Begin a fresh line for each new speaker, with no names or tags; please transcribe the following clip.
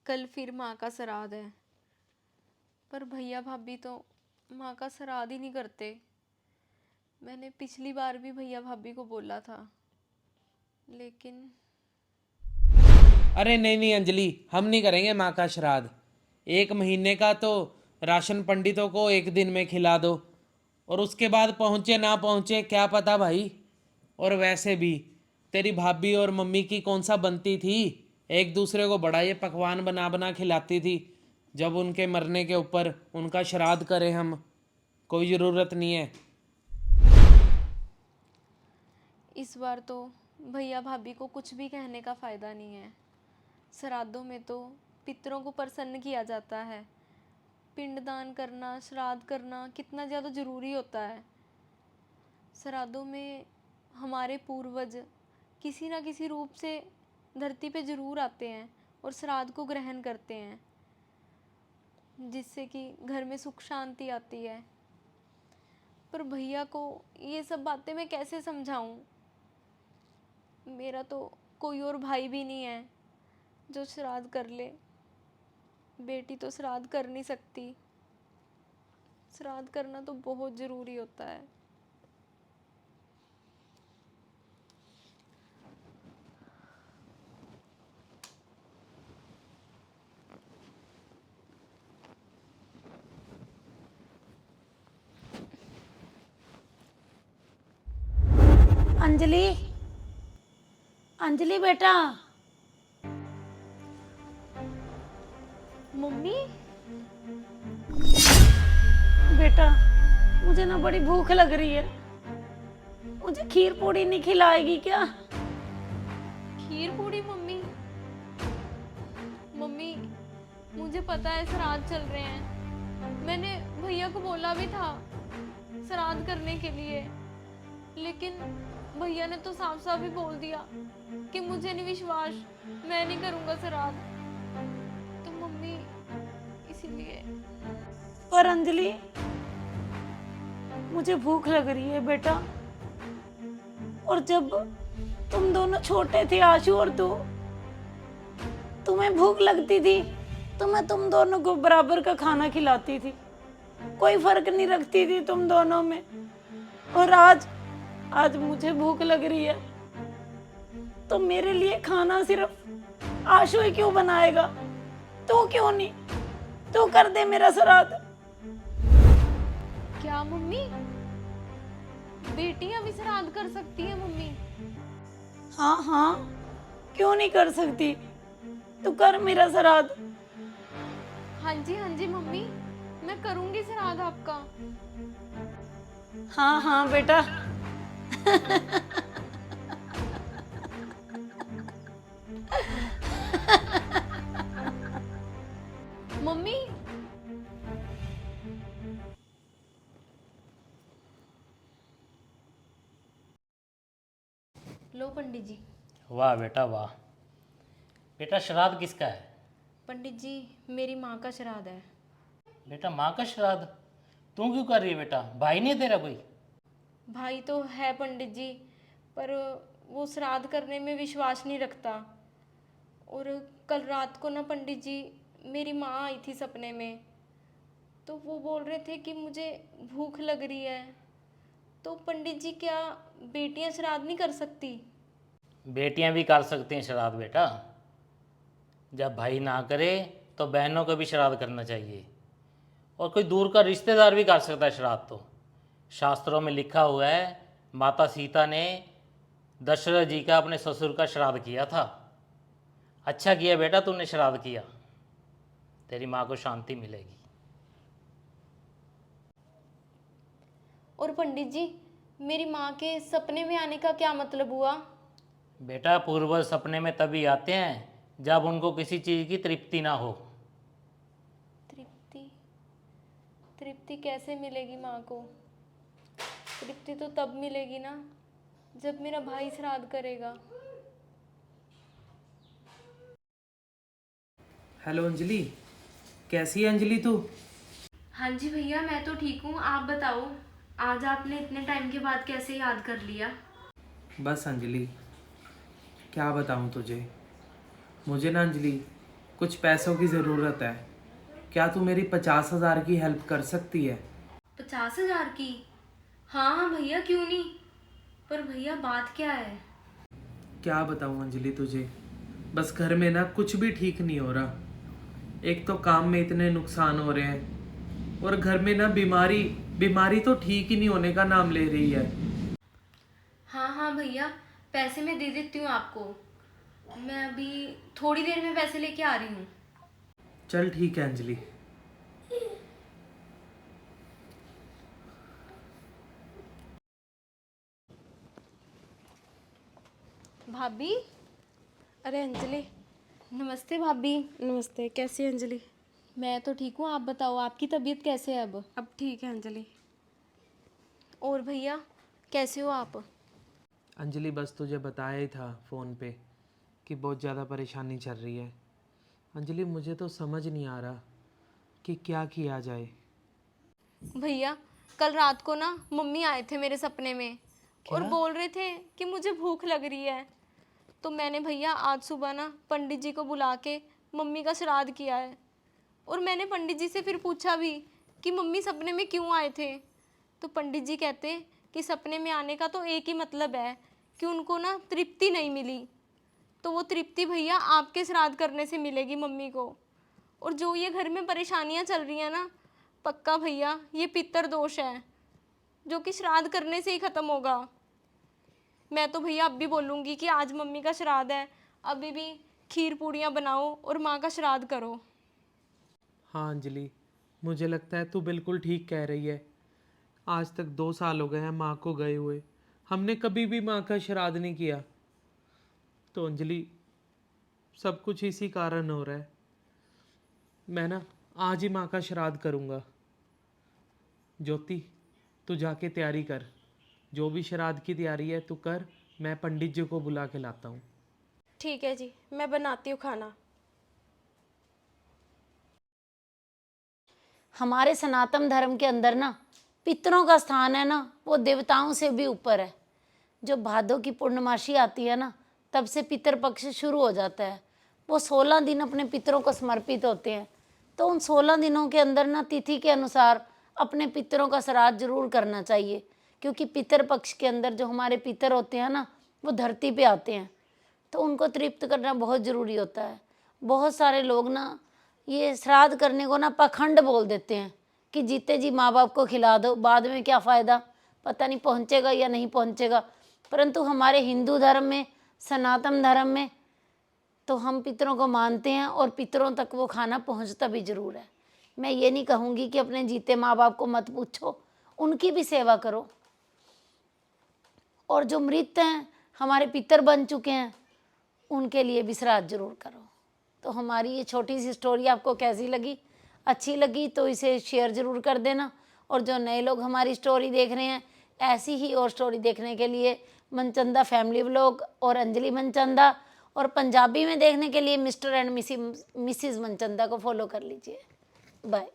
कल फिर माँ का श्राद्ध है। पर भैया भाभी तो माँ का श्राद्ध ही नहीं करते। मैंने पिछली बार भी भैया भाभी को बोला था, लेकिन
अरे नहीं नहीं अंजलि, हम नहीं करेंगे माँ का श्राद्ध। 1 महीने का तो राशन पंडितों को एक दिन में खिला दो, और उसके बाद पहुँचे ना पहुँचे क्या पता भाई। और वैसे भी तेरी भाभी और मम्मी की कौन सा बनती थी, एक दूसरे को बड़ा ये पकवान बना बना खिलाती थी। जब उनके मरने के ऊपर उनका श्राद्ध करें हम, कोई ज़रूरत नहीं है।
इस बार तो भैया भाभी को कुछ भी कहने का फ़ायदा नहीं है। श्राद्धों में तो पितरों को प्रसन्न किया जाता है। पिंडदान करना, श्राद्ध करना कितना ज़्यादा ज़रूरी होता है। श्राद्धों में हमारे पूर्वज किसी न किसी रूप से धरती पे ज़रूर आते हैं और श्राद्ध को ग्रहण करते हैं, जिससे कि घर में सुख शांति आती है। पर भैया को ये सब बातें मैं कैसे समझाऊं? मेरा तो कोई और भाई भी नहीं है जो श्राद्ध कर ले। बेटी तो श्राद्ध कर नहीं सकती। श्राद्ध करना तो बहुत ज़रूरी होता है।
अंजलि, अंजलि बेटा।
मम्मी,
बेटा, मुझे ना बड़ी भूख लग रही है। मुझे खीर पूड़ी नहीं खिलाएगी क्या?
खीर पूड़ी? मम्मी, मम्मी मुझे पता है श्राद्ध चल रहे हैं। मैंने भैया को बोला भी था श्राद्ध करने के लिए, लेकिन भैया ने तो साफ साफ ही बोल दिया कि मुझे नहीं विश्वास, मैं नहीं करूँगा श्राद्ध। तो मम्मी इसीलिए।
पर अंजलि, मुझे भूख लग रही है बेटा। और जब तुम दोनों छोटे थे, आशु और तू, तुम्हें भूख लगती थी तो मैं तुम दोनों को बराबर का खाना खिलाती थी, कोई फर्क नहीं रखती थी तुम दोनों में। और आज मुझे भूख लग रही है तो मेरे लिए खाना सिर्फ आशु ही क्यों बनाएगा? तू क्यों नहीं? तू कर दे मेरा श्राद्ध।
क्या मम्मी, बेटियां भी श्राद्ध कर सकती है? मम्मी
हाँ हाँ, क्यों नहीं कर सकती? तू कर मेरा श्राद्ध।
हाँ जी मम्मी, मैं करूँगी श्राद्ध आपका।
हाँ हाँ बेटा।
मम्मी, लो पंडित जी।
वाह बेटा वाह। बेटा श्राद्ध किसका है?
पंडित जी, मेरी माँ का श्राद्ध है।
बेटा माँ का श्राद्ध? तू क्यों कर रही है बेटा? भाई नहीं है तेरा कोई?
भाई तो है पंडित जी, पर वो श्राद्ध करने में विश्वास नहीं रखता। और कल रात को ना पंडित जी, मेरी माँ आई थी सपने में, तो वो बोल रहे थे कि मुझे भूख लग रही है। तो पंडित जी, क्या बेटियां श्राद्ध नहीं कर सकती?
बेटियां भी कर सकती हैं श्राद्ध बेटा। जब भाई ना करे तो बहनों को भी श्राद्ध करना चाहिए, और कोई दूर का रिश्तेदार भी कर सकता है श्राद्ध। तो शास्त्रों में लिखा हुआ है, माता सीता ने दशरथ जी का अपने ससुर का श्राद्ध किया था। अच्छा किया बेटा तूने श्राद्ध किया, तेरी माँ को शांति मिलेगी।
और पंडित जी, मेरी माँ के सपने में आने का क्या मतलब हुआ?
बेटा पूर्वज सपने में तभी आते हैं जब उनको किसी चीज़ की तृप्ति ना हो।
तृप्ति? तृप्ति कैसे मिलेगी माँ को? तृप्ति तो तब मिलेगी ना जब मेरा भाई श्राद्ध करेगा।
हेलो अंजलि, कैसी है अंजलि तू?
हाँ जी भैया, मैं तो ठीक हूँ। आप बताओ, आज आपने इतने टाइम के बाद कैसे याद कर लिया?
बस अंजलि, क्या बताऊँ तुझे। मुझे ना अंजलि कुछ पैसों की ज़रूरत है। क्या तू मेरी 50,000 की हेल्प कर सकती है?
50,000 की? हाँ हाँ भैया, क्यों नहीं। पर भैया बात क्या है?
क्या बताऊं अंजलि तुझे, बस घर में ना कुछ भी ठीक नहीं हो रहा। एक तो काम में इतने नुकसान हो रहे हैं और घर में ना बीमारी बीमारी तो ठीक ही नहीं होने का नाम ले रही है।
हाँ हाँ भैया, पैसे मैं दे देती हूँ आपको। मैं अभी थोड़ी देर में पैसे लेके आ रही हूँ।
चल ठीक है अंजलि।
भाभी।
अरे अंजलि,
नमस्ते भाभी।
नमस्ते। कैसी है अंजलि?
मैं तो ठीक हूँ, आप बताओ आपकी तबीयत कैसे है अब?
अब ठीक है अंजलि।
और भैया कैसे हो आप?
अंजलि बस तुझे बताया ही था फ़ोन पे कि बहुत ज़्यादा परेशानी चल रही है। अंजलि मुझे तो समझ नहीं आ रहा कि क्या किया जाए।
भैया कल रात को ना मम्मी आए थे मेरे सपने में और बोल रहे थे कि मुझे भूख लग रही है। तो मैंने भैया आज सुबह ना पंडित जी को बुला के मम्मी का श्राद्ध किया है। और मैंने पंडित जी से फिर पूछा भी कि मम्मी सपने में क्यों आए थे। तो पंडित जी कहते कि सपने में आने का तो एक ही मतलब है कि उनको ना तृप्ति नहीं मिली, तो वो तृप्ति भैया आपके श्राद्ध करने से मिलेगी मम्मी को। और जो ये घर में परेशानियां चल रही हैं ना, पक्का भैया ये पितर दोष है जो कि श्राद्ध करने से ही ख़त्म होगा। मैं तो भैया अब भी बोलूँगी कि आज मम्मी का श्राद्ध है, अभी भी खीर पूड़ियाँ बनाओ और माँ का श्राद्ध करो।
हाँ अंजलि, मुझे लगता है तू बिल्कुल ठीक कह रही है। आज तक 2 साल हो गए हैं माँ को गए हुए, हमने कभी भी माँ का श्राद्ध नहीं किया। तो अंजलि सब कुछ इसी कारण हो रहा है। मैं ना आज ही माँ का श्राद्ध करूँगा। ज्योति तू जाके तैयारी कर, जो भी श्राद्ध की तैयारी है तू कर, मैं पंडित जी को बुला के लाता हूँ।
ठीक है जी, मैं बनाती हूँ खाना।
हमारे सनातन धर्म के अंदर ना पितरों का स्थान है ना, वो देवताओं से भी ऊपर है। जो भादों की पूर्णमासी आती है ना, तब से पितर पक्ष शुरू हो जाता है। वो 16 दिन अपने पितरों को समर्पित होते हैं। तो उन 16 दिनों के अंदर ना तिथि के अनुसार अपने पितरों का श्राद्ध जरूर करना चाहिए, क्योंकि पितर पक्ष के अंदर जो हमारे पितर होते हैं ना, वो धरती पे आते हैं, तो उनको तृप्त करना बहुत ज़रूरी होता है। बहुत सारे लोग ना ये श्राद्ध करने को ना पाखंड बोल देते हैं कि जीते जी माँ बाप को खिला दो, बाद में क्या फ़ायदा, पता नहीं पहुँचेगा या नहीं पहुँचेगा। परंतु हमारे हिंदू धर्म में, सनातन धर्म में तो हम पितरों को मानते हैं और पितरों तक वो खाना पहुँचता भी ज़रूर है। मैं ये नहीं कहूँगी कि अपने जीते माँ बाप को मत पूछो, उनकी भी सेवा करो। और जो मृत हैं, हमारे पितर बन चुके हैं, उनके लिए भी श्राद्ध जरूर करो। तो हमारी ये छोटी सी स्टोरी आपको कैसी लगी? अच्छी लगी तो इसे शेयर ज़रूर कर देना। और जो नए लोग हमारी स्टोरी देख रहे हैं, ऐसी ही और स्टोरी देखने के लिए मनचंदा फैमिली व्लॉग और अंजलि मनचंदा, और पंजाबी में देखने के लिए मिस्टर एंड मिसिस मनचंदा को फॉलो कर लीजिए। बाय।